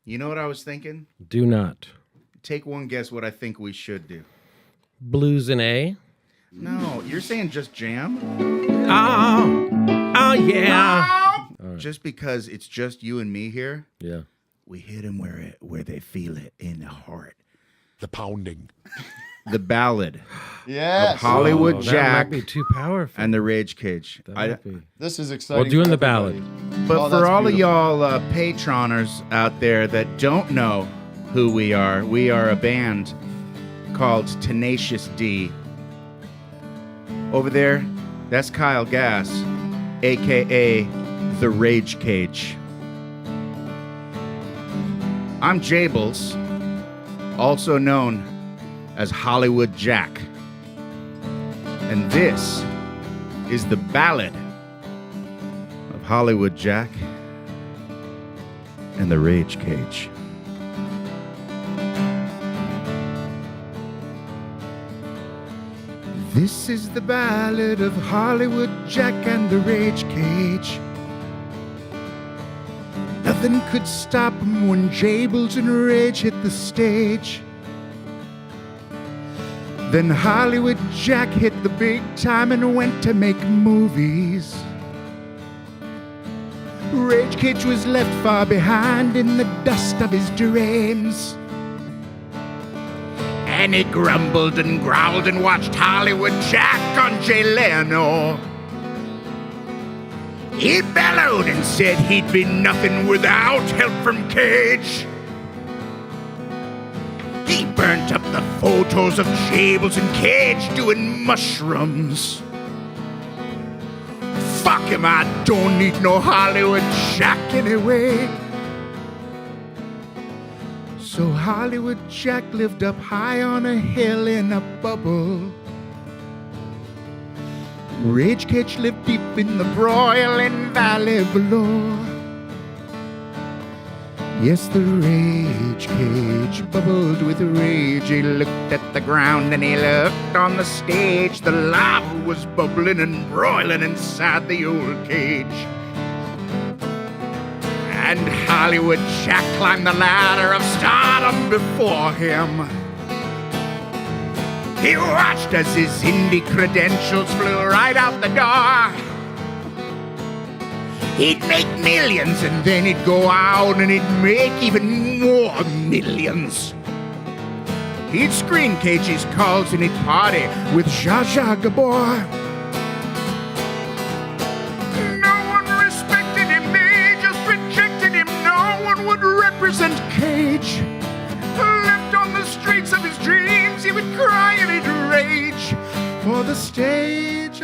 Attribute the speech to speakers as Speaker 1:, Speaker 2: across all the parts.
Speaker 1: You know what I was thinking?
Speaker 2: Do not.
Speaker 1: Take one guess what I think we should do.
Speaker 2: Blues in A.
Speaker 1: No, you're saying just jam?
Speaker 2: Oh, yeah.
Speaker 1: Just because it's just you and me here,
Speaker 2: Yeah.
Speaker 1: we hit them where they feel it in the heart.
Speaker 3: The pounding.
Speaker 1: The Ballad
Speaker 4: Yes.
Speaker 1: of Hollywood
Speaker 2: That
Speaker 1: Jack
Speaker 2: might be too powerful.
Speaker 1: and the Rage Cage.
Speaker 2: That might be.
Speaker 4: This is exciting.
Speaker 2: Well, doing
Speaker 4: for
Speaker 2: the ballad.
Speaker 4: everybody.
Speaker 1: But
Speaker 4: Oh,
Speaker 1: for
Speaker 4: that's
Speaker 1: all of
Speaker 4: beautiful.
Speaker 1: y'all patroners out there that don't know who we are a band called Tenacious D. Over there, that's Kyle Gass, a.k.a. The Rage Cage. I'm Jables, also known as Hollywood Jack. And this is the Ballad of Hollywood Jack and the Rage Cage. This is the Ballad of Hollywood Jack and the Rage Cage. Nothing could stop him when Jables and Rage hit the stage. Then Hollywood Jack hit the big time and went to make movies. Rage Cage was left far behind in the dust of his dreams. And he grumbled and growled and watched Hollywood Jack on Jay Leno. He bellowed and said he'd be nothing without help from Cage. He burnt up the photos of Jables and Cage doing mushrooms. Fuck him, I don't need no Hollywood Jack anyway. So Hollywood Jack lived up high on a hill in a bubble. Rage Cage lived deep in the broiling valley below. Yes, the Rage Cage bubbled with rage. He looked at the ground and he looked on the stage. The lava was bubbling and broiling inside the old cage. And Hollywood Jack climbed the ladder of stardom before him. He watched as his indie credentials flew right out the door. He'd make millions and then he'd go out and he'd make even more millions. He'd screen Cage's calls and he'd party with Zsa Zsa Gabor. No one respected him, they just rejected him. No one would represent Cage. Left on the streets of his dreams, he would cry and he'd rage for the stage.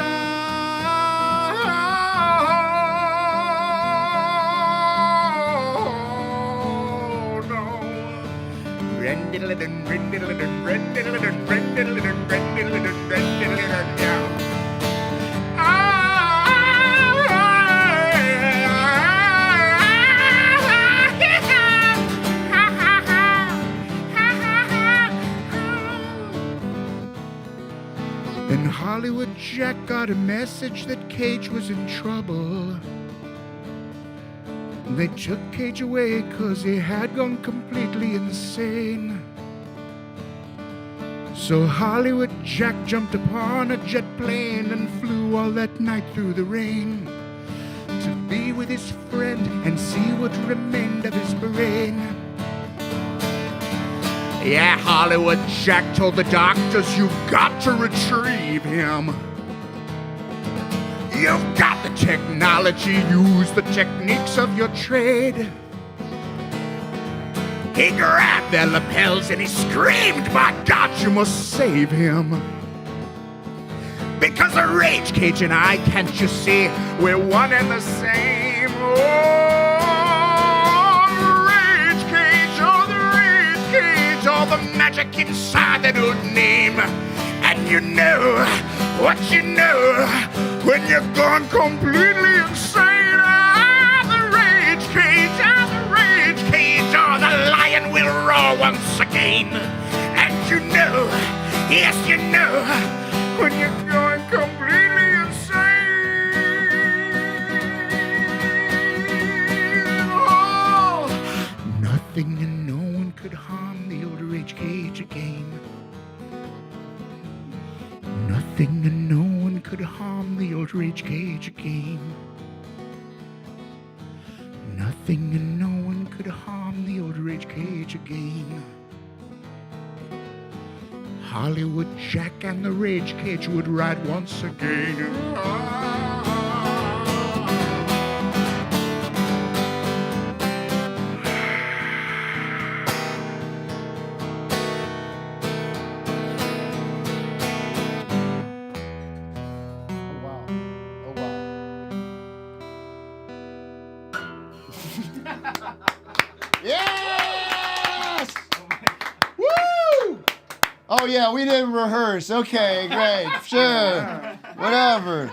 Speaker 1: Then Hollywood Jack got a message that Cage was in trouble. They took Cage away 'cause he had gone completely insane. So Hollywood Jack jumped upon a jet plane and flew all that night through the rain to be with his friend and see what remained of his brain. Yeah, Hollywood Jack told the doctors, you've got to retrieve him. You've got the technology, use the techniques of your trade. He grabbed their lapels and he screamed, my God, you must save him. Because the Rage Cage and I, can't you see, we're one and the same. Oh, Rage Cage, oh, the Rage Cage, all the magic inside that old name. And you know what you know when you're gone completely insane. Ah, the Rage Cage, ah, the Rage Cage, oh, the lion will roar once again. And you know, yes, you know, when you're going completely insane. Oh, nothing Nothing and no one could harm the old rage cage again. Nothing and no one could harm the old rage cage again. Nothing and no one could harm the old rage cage again. Hollywood Jack and the rage cage would ride once again.
Speaker 3: Yes! Woo! Oh yeah, we didn't rehearse. Okay, great. Sure. Whatever.